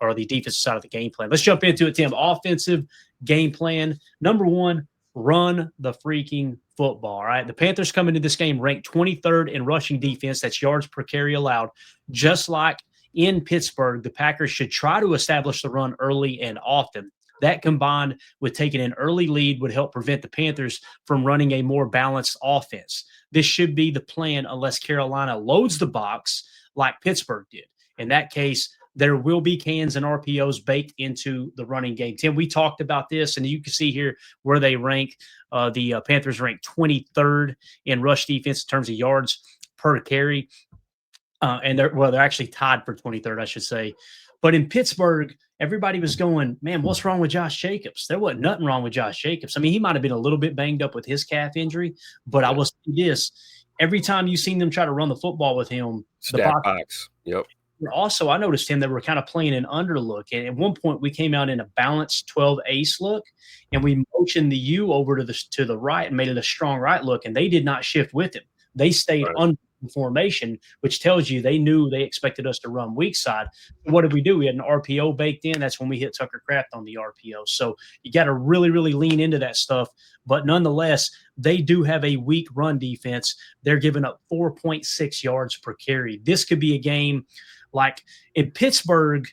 or the defensive side of the game plan. Let's jump into it, Tim. Offensive game plan. Number one, run the freaking football. All right. The Panthers come into this game ranked 23rd in rushing defense. That's yards per carry allowed. Just like in Pittsburgh, the Packers should try to establish the run early and often. That combined with taking an early lead would help prevent the Panthers from running a more balanced offense. This should be the plan unless Carolina loads the box like Pittsburgh did. In that case, there will be cans and RPOs baked into the running game. Tim, we talked about this, and you can see here where they rank. The Panthers rank 23rd in rush defense in terms of yards per carry. And they're actually tied for 23rd, I should say. But in Pittsburgh, everybody was going, man, what's wrong with Josh Jacobs? There wasn't nothing wrong with Josh Jacobs. I mean, he might have been a little bit banged up with his calf injury, but I will say this. Every time you've seen them try to run the football with him, Stat box. Yep. Also, I noticed him that we're kind of playing an under look. And at one point, we came out in a balanced 12 ace look, and we motioned the U over to the right and made it a strong right look, and they did not shift with him. They stayed under formation, which tells you they knew they expected us to run weak side. What did we do? We had an RPO baked in. That's when we hit Tucker Kraft on the RPO. So you got to really, really lean into that stuff. But nonetheless, they do have a weak run defense. They're giving up 4.6 yards per carry. This could be a game like in Pittsburgh,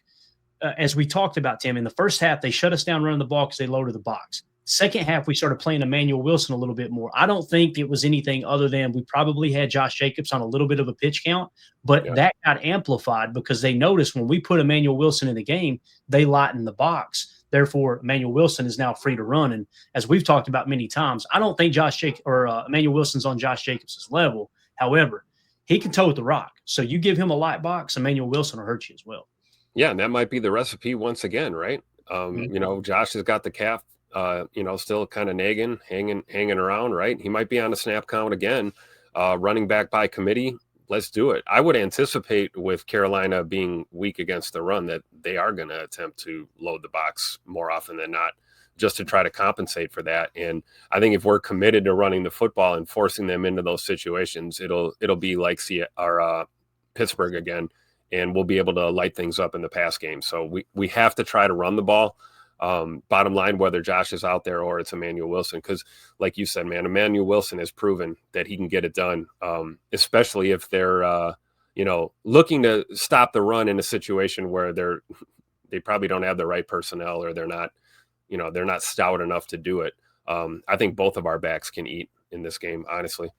as we talked about, Tim, in the first half, they shut us down running the ball because they loaded the box. Second half, we started playing Emmanuel Wilson a little bit more. I don't think it was anything other than we probably had Josh Jacobs on a little bit of a pitch count, but that got amplified because they noticed when we put Emmanuel Wilson in the game, they lightened the box. Therefore, Emmanuel Wilson is now free to run. And as we've talked about many times, I don't think Emmanuel Wilson's on Josh Jacobs' level. However, he can toe with the rock. So you give him a light box, Emmanuel Wilson will hurt you as well. Yeah, and that might be the recipe once again, right? Josh has got the calf. Still kind of nagging, hanging around, right? He might be on a snap count again, running back by committee. Let's do it. I would anticipate with Carolina being weak against the run that they are going to attempt to load the box more often than not, just to try to compensate for that. And I think if we're committed to running the football and forcing them into those situations, it'll be like Pittsburgh again, and we'll be able to light things up in the pass game. So we have to try to run the ball. Bottom line, whether Josh is out there or it's Emmanuel Wilson, because like you said, man, Emmanuel Wilson has proven that he can get it done, especially if they're, looking to stop the run in a situation where they probably don't have the right personnel or they're not stout enough to do it. I think both of our backs can eat in this game, honestly.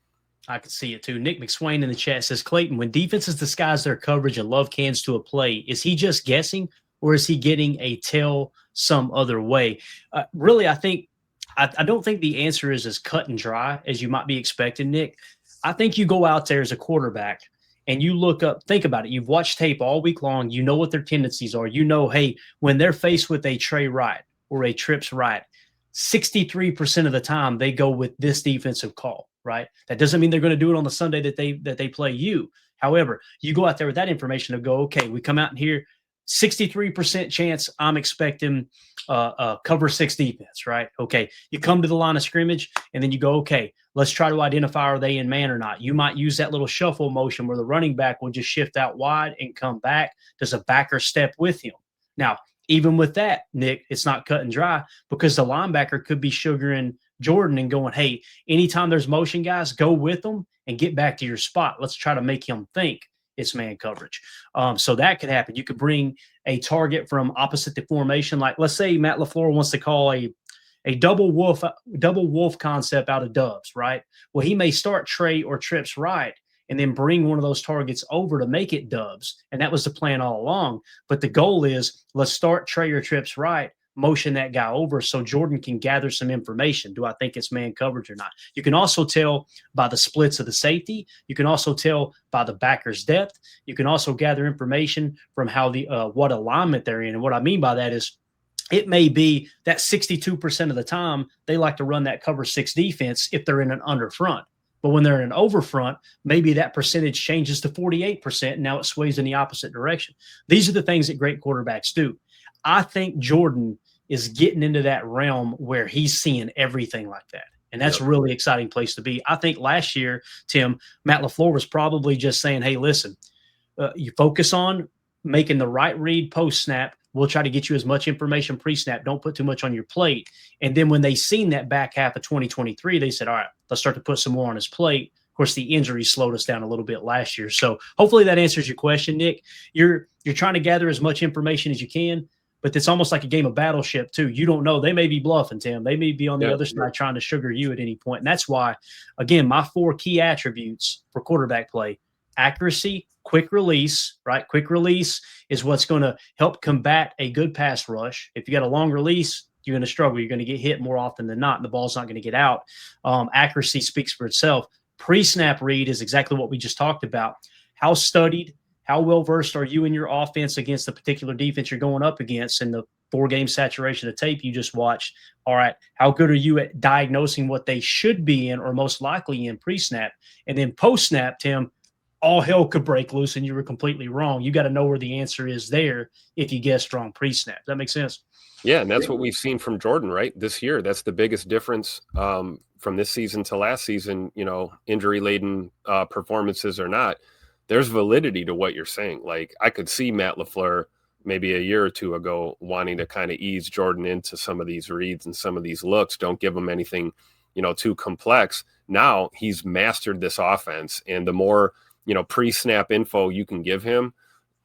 I can see it too. Nick McSwain in the chat says, Clayton, when defenses disguise their coverage and love cans to a play, is he just guessing or is he getting a tell some other way? Really, I don't think the answer is as cut and dry as you might be expecting, Nick. I think you go out there as a quarterback and you look up, think about it. You've watched tape all week long. You know what their tendencies are. You know, hey, when they're faced with a Trey right or a trips right, 63% of the time they go with this defensive call, right? That doesn't mean they're going to do it on the Sunday that they play you. However, you go out there with that information to go, okay, we come out in here, 63% chance I'm expecting cover 6 defense, right? Okay, you come to the line of scrimmage and then you go, okay, let's try to identify are they in man or not. You might use that little shuffle motion where the running back will just shift out wide and come back. Does a backer step with him? Now, even with that, Nick, it's not cut and dry because the linebacker could be sugaring Jordan and going, hey, anytime there's motion, guys, go with them and get back to your spot. Let's try to make him think it's man coverage. So that could happen. You could bring a target from opposite the formation. Like let's say Matt LaFleur wants to call a double wolf concept out of Doves, right? Well, he may start Trey or trips right and then bring one of those targets over to make it Doves. And that was the plan all along. But the goal is let's start Trey or trips right, motion that guy over so Jordan can gather some information. Do I think it's man coverage or not? You can also tell by the splits of the safety. You can also tell by the backer's depth. You can also gather information from how what alignment they're in. And what I mean by that is it may be that 62% of the time they like to run that cover 6 defense if they're in an under front. But when they're in an over front, maybe that percentage changes to 48%. And now it sways in the opposite direction. These are the things that great quarterbacks do. I think Jordan is getting into that realm where he's seeing everything like that. And that's a really exciting place to be. I think last year, Tim, Matt LaFleur was probably just saying, hey, listen, you focus on making the right read post-snap, We'll try to get you as much information pre-snap. Don't put too much on your plate. And then when they seen that back half of 2023, they said, all right, let's start to put some more on his plate. Of course, the injury slowed us down a little bit last year. So hopefully that answers your question, Nick. You're trying to gather as much information as you can, but it's almost like a game of battleship too. You don't know. They may be bluffing, Tim. They may be on the other side trying to sugar you at any point. And that's why, again, my 4 key attributes for quarterback play: accuracy, quick release, right? Quick release is what's going to help combat a good pass rush. If you got a long release, you're going to struggle. You're going to get hit more often than not, and the ball's not going to get out. Accuracy speaks for itself. Pre-snap read is exactly what we just talked about. How studied, how well-versed are you in your offense against the particular defense you're going up against in the 4-game saturation of tape you just watched? All right, how good are you at diagnosing what they should be in or most likely in pre-snap? And then post-snap, Tim, all hell could break loose and you were completely wrong. You got to know where the answer is there if you guessed wrong pre-snap. Does that make sense? Yeah, and that's what we've seen from Jordan, right? This year, that's the biggest difference from this season to last season, injury-laden performances or not. There's validity to what you're saying. Like, I could see Matt LaFleur maybe a year or two ago wanting to kind of ease Jordan into some of these reads and some of these looks. Don't give him anything, too complex. Now he's mastered this offense, and the more, pre-snap info you can give him,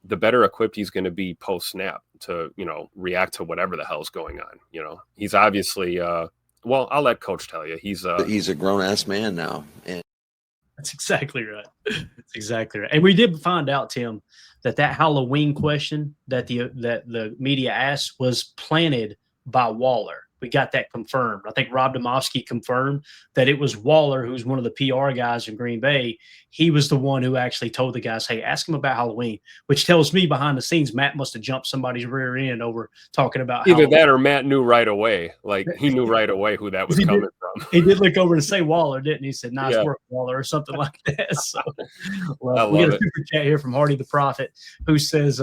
the better equipped he's going to be post-snap to, react to whatever the hell's going on. He's obviously, well, I'll let Coach tell you. He's a grown-ass man now. And that's exactly right. That's exactly right. And we did find out, Tim, that Halloween question that the media asked was planted by Waller. We got that confirmed. I think Rob Demovsky confirmed that it was Waller, who's one of the PR guys in Green Bay. He was the one who actually told the guys, hey, ask him about Halloween, which tells me behind the scenes, Matt must have jumped somebody's rear end over talking about either Halloween. that or Matt knew right away. Like, he knew right away who that was coming from. He did look over to say Waller, didn't he? He said, nice work, Waller, or something like that. So, well, we got a super chat here from Hardy the Prophet, who says,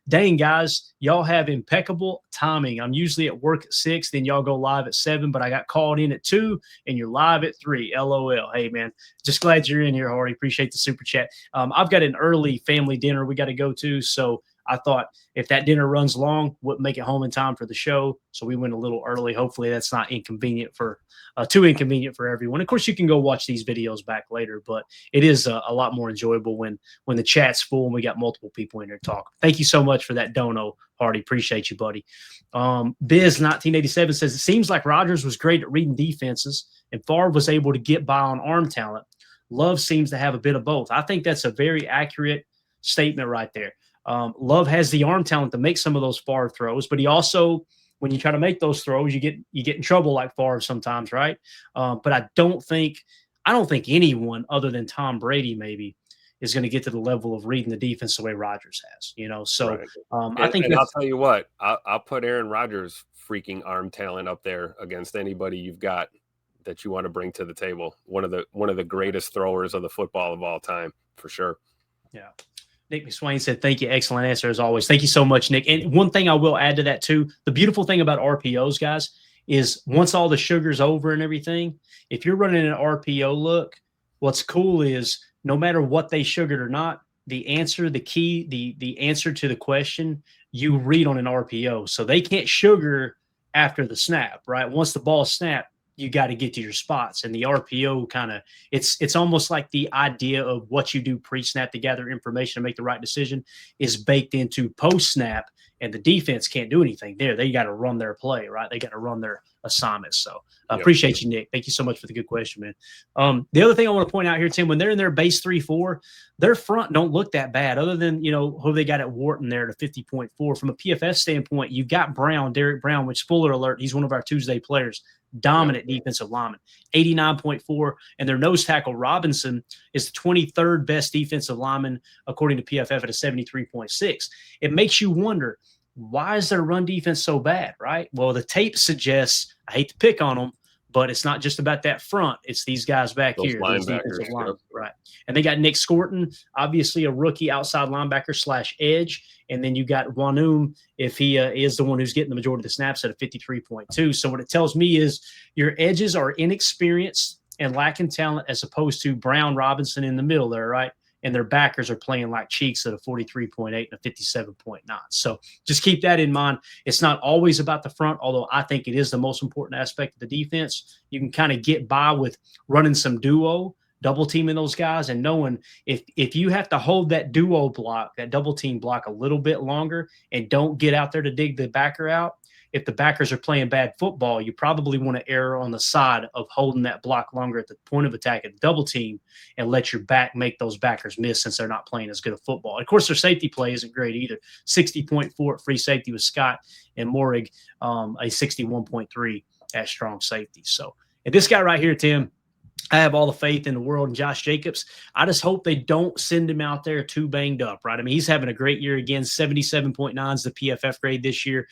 dang, guys, y'all have impeccable timing. I'm usually at work at 6, then y'all go live at 7, but I got called in at 2, and you're live at 3. LOL. Hey, man, just glad you're in here, Hardy. Appreciate the super chat. I've got an early family dinner we got to go to, so I thought if that dinner runs long, wouldn't make it home in time for the show. So we went a little early. Hopefully that's not inconvenient for too inconvenient for everyone. Of course, you can go watch these videos back later, but it is a lot more enjoyable when the chat's full and we got multiple people in there talking. Thank you so much for that dono, Hardy. Appreciate you, buddy. Biz 1987 says, it seems like Rodgers was great at reading defenses and Favre was able to get by on arm talent. Love seems to have a bit of both. I think that's a very accurate statement right there. Love has the arm talent to make some of those Favre throws, but he also, when you try to make those throws, you get in trouble like Favre sometimes, right? But I don't think anyone other than Tom Brady maybe is going to get to the level of reading the defense the way Rodgers has, So right. I think and I'll tell you what, I'll put Aaron Rodgers' freaking arm talent up there against anybody you've got that you want to bring to the table. One of the greatest throwers of the football of all time, for sure. Yeah. Nick McSwain said, thank you. Excellent answer as always. Thank you so much, Nick. And one thing I will add to that too, the beautiful thing about RPOs, guys, is once all the sugar's over and everything, if you're running an RPO look, what's cool is no matter what they sugared or not, the answer, the key, the answer to the question, you read on an RPO. So they can't sugar after the snap, right? Once the ball is snapped, you got to get to your spots. And the RPO kind of, it's almost like the idea of what you do pre-snap to gather information to make the right decision is baked into post-snap, and the defense can't do anything there. They got to run their play, right? They got to run their assignments. So appreciate you, Nick. Thank you so much for the good question, man. The other thing I want to point out here, Tim, when they're in their base 3-4, their front don't look that bad other than, who they got at Wharton there to 50.4. From a PFF standpoint, you got Brown, Derek Brown, which, spoiler alert, he's one of our Tuesday players. Dominant defensive lineman, 89.4, and their nose tackle Robinson is the 23rd best defensive lineman according to PFF at a 73.6. It makes you wonder, why is their run defense so bad, right? Well, the tape suggests, I hate to pick on them, but it's not just about that front. It's these guys back Those here. linebackers, right? And they got Nick Scorton, obviously a rookie outside linebacker / edge. And then you got Wanum, if he is the one who's getting the majority of the snaps at a 53.2. So what it tells me is your edges are inexperienced and lacking talent as opposed to Brown, Robinson in the middle there, right? and their backers are playing like cheeks at a 43.8 and a 57.9. So just keep that in mind. It's not always about the front, although I think it is the most important aspect of the defense. You can kind of get by with running some duo, double teaming those guys, and knowing if you have to hold that duo block, that double team block a little bit longer and don't get out there to dig the backer out, if the backers are playing bad football, you probably want to err on the side of holding that block longer at the point of attack at the double team and let your back make those backers miss since they're not playing as good of football. And of course, their safety play isn't great either. 60.4 at free safety with Scott and Morig, a 61.3 at strong safety. So, and this guy right here, Tim, I have all the faith in the world in Josh Jacobs. I just hope they don't send him out there too banged up, right? I mean, he's having a great year again. 77.9 is the PFF grade this year.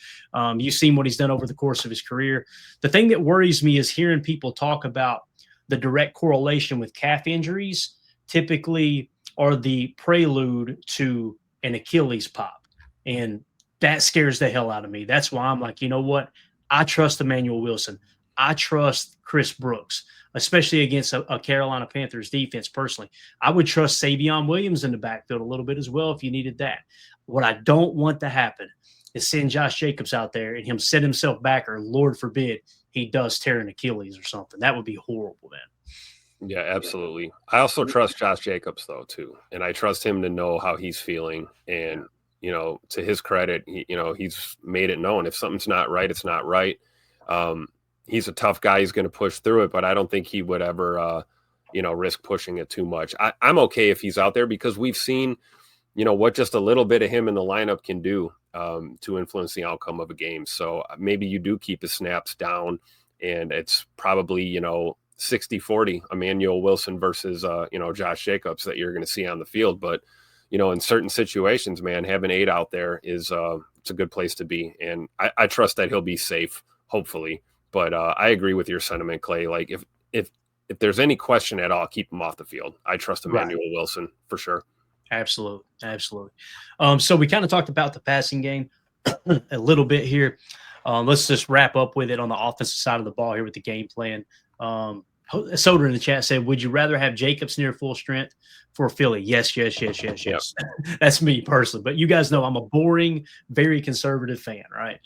You've seen what he's done over the course of his career. The thing that worries me is hearing people talk about the direct correlation with calf injuries typically are the prelude to an Achilles pop. And that scares the hell out of me. That's why I'm like, you know what? I trust Emmanuel Wilson. I trust Chris Brooks, especially against a Carolina Panthers defense personally. I would trust Savion Williams in the backfield a little bit as well if you needed that. What I don't want to happen is send Josh Jacobs out there and him set himself back, or Lord forbid he does tear an Achilles or something. That would be horrible then. Yeah, absolutely. I also trust Josh Jacobs, though, too. And I trust him to know how he's feeling. And, you know, to his credit, he's made it known. If something's not right, it's not right. He's a tough guy. He's going to push through it, but I don't think he would ever, risk pushing it too much. I'm okay if he's out there because we've seen, what just a little bit of him in the lineup can do to influence the outcome of a game. So maybe you do keep his snaps down, and it's probably, 60-40 Emmanuel Wilson versus, Josh Jacobs that you're going to see on the field. But, in certain situations, man, having 8 out there is it's a good place to be. And I trust that he'll be safe, hopefully. But I agree with your sentiment, Clay. Like if there's any question at all, keep him off the field. I trust Emmanuel Wilson for sure. Absolutely. So we kind of talked about the passing game a little bit here. Let's just wrap up with it on the offensive side of the ball here with the game plan. Soder in the chat said, would you rather have Jacobs near full strength for Philly? Yes. Yep. That's me personally. But you guys know I'm a boring, very conservative fan, right?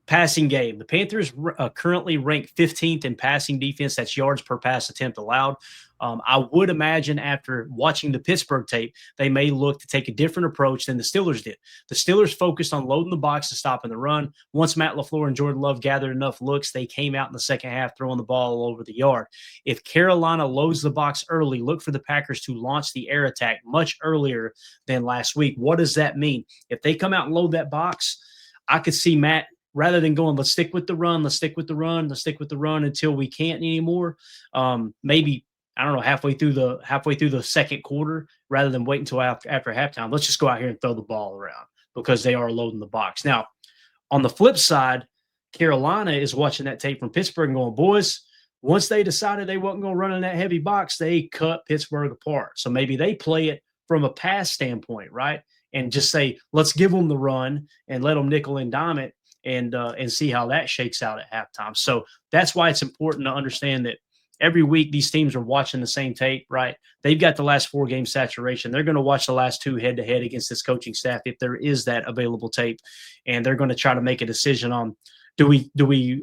Passing game. The Panthers currently rank 15th in passing defense. That's yards per pass attempt allowed. I would imagine after watching the Pittsburgh tape, they may look to take a different approach than the Steelers did. The Steelers focused on loading the box and stopping the run. Once Matt LaFleur and Jordan Love gathered enough looks, they came out in the second half throwing the ball all over the yard. If Carolina loads the box early, look for the Packers to launch the air attack much earlier than last week. What does that mean? If they come out and load that box, I could see Matt, rather than going, let's stick with the run until we can't anymore. Maybe, I don't know, halfway through the second quarter, rather than wait until after halftime, let's just go out here and throw the ball around because they are loading the box. Now, on the flip side, Carolina is watching that tape from Pittsburgh and going, boys, once they decided they wasn't going to run in that heavy box, they cut Pittsburgh apart. So maybe they play it from a pass standpoint, right? And just say, let's give them the run and let them nickel and dime it and see how that shakes out at halftime. So that's why it's important to understand that every week these teams are watching the same tape, right? They've got the last 4 game saturation. They're going to watch the last 2 head-to-head against this coaching staff if there is that available tape, and they're going to try to make a decision on do we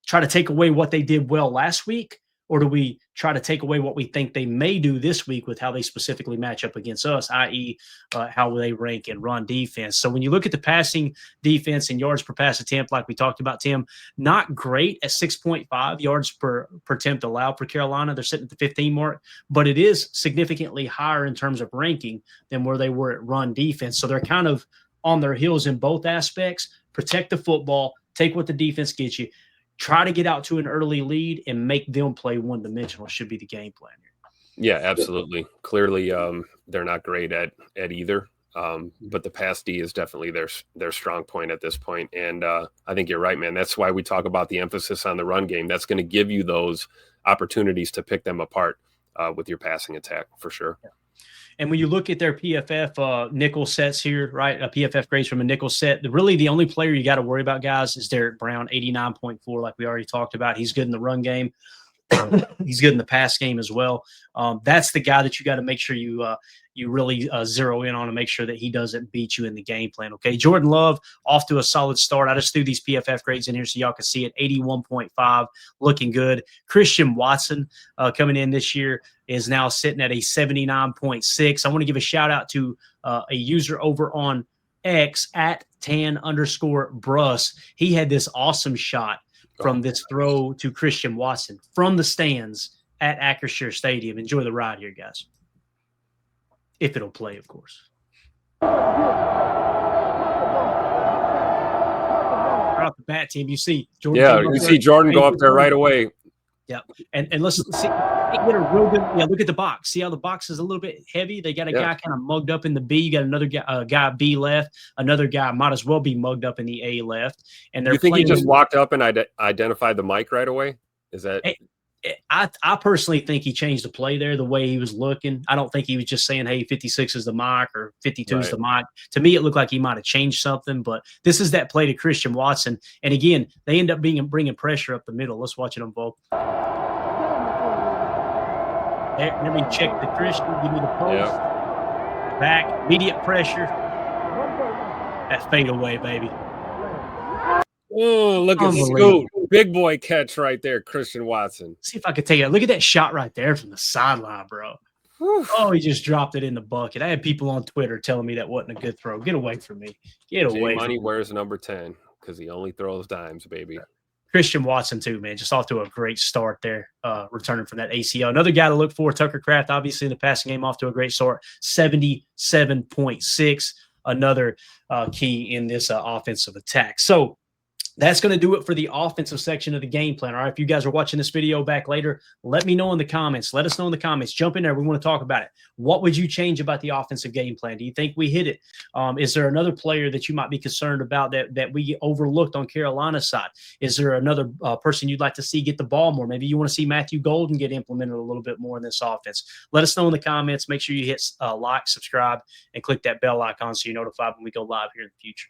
try to take away what they did well last week, or do we try to take away what we think they may do this week with how they specifically match up against us, i.e. How they rank in run defense. So when you look at the passing defense and yards per pass attempt, like we talked about, Tim, not great at 6.5 yards per attempt allowed for Carolina. They're sitting at the 15 mark, but it is significantly higher in terms of ranking than where they were at run defense. So they're kind of on their heels in both aspects. Protect the football, take what the defense gets you. Try to get out to an early lead and make them play one-dimensional should be the game plan here. Yeah, absolutely. Clearly, they're not great at either, but the pass D is definitely their strong point at this point. And I think you're right, man. That's why we talk about the emphasis on the run game. That's going to give you those opportunities to pick them apart with your passing attack for sure. Yeah. And when you look at their PFF nickel sets here, right, a PFF grades from a nickel set, really the only player you got to worry about, guys, is Derek Brown, 89.4, like we already talked about. He's good in the run game. He's good in the pass game as well. That's the guy that you got to make sure you really zero in on and make sure that he doesn't beat you in the game plan. Okay, Jordan Love off to a solid start. I just threw these PFF grades in here so y'all can see it. 81.5, looking good. Christian Watson coming in this year is now sitting at a 79.6. I want to give a shout out to a user over on X at @tan_Brus. He had this awesome shot from this throw to Christian Watson from the stands at Acrisure Stadium. Enjoy the ride here, guys. If it'll play, of course. Right off the bat, team, you see Jordan. Yeah, you see Jordan go up there right away. Yep. And let's see. Get a real good. Yeah, look at the box. See how the box is a little bit heavy? They got a guy kind of mugged up in the B. You got another guy B left. Another guy might as well be mugged up in the A left. And they're. You think he just walked up and identified the mic right away? Is that? I personally think he changed the play there, the way he was looking. I don't think he was just saying, hey, 56 is the mic or 52 is the mic. To me, it looked like he might have changed something, but this is that play to Christian Watson. And again, they end up bringing pressure up the middle. Let's watch it unfold. Let me check the Christian. Give me the post. Yep. Back. Immediate pressure. That fade away, baby. Oh, look at Scoot. Big boy catch right there, Christian Watson. See if I could take it. Look at that shot right there from the sideline, bro. Whew. Oh, he just dropped it in the bucket. I had people on Twitter telling me that wasn't a good throw. Get away from me. Get away. Money wears number 10 because he only throws dimes, baby. Christian Watson, too, man. Just off to a great start there, returning from that ACL. Another guy to look for, Tucker Kraft, obviously in the passing game, off to a great start. 77.6, another key in this offensive attack. So, that's going to do it for the offensive section of the game plan. All right, if you guys are watching this video back later, let me know in the comments. Let us know in the comments. Jump in there. We want to talk about it. What would you change about the offensive game plan? Do you think we hit it? Is there another player that you might be concerned about that we overlooked on Carolina's side? Is there another person you'd like to see get the ball more? Maybe you want to see Matthew Golden get implemented a little bit more in this offense. Let us know in the comments. Make sure you hit like, subscribe, and click that bell icon so you're notified when we go live here in the future.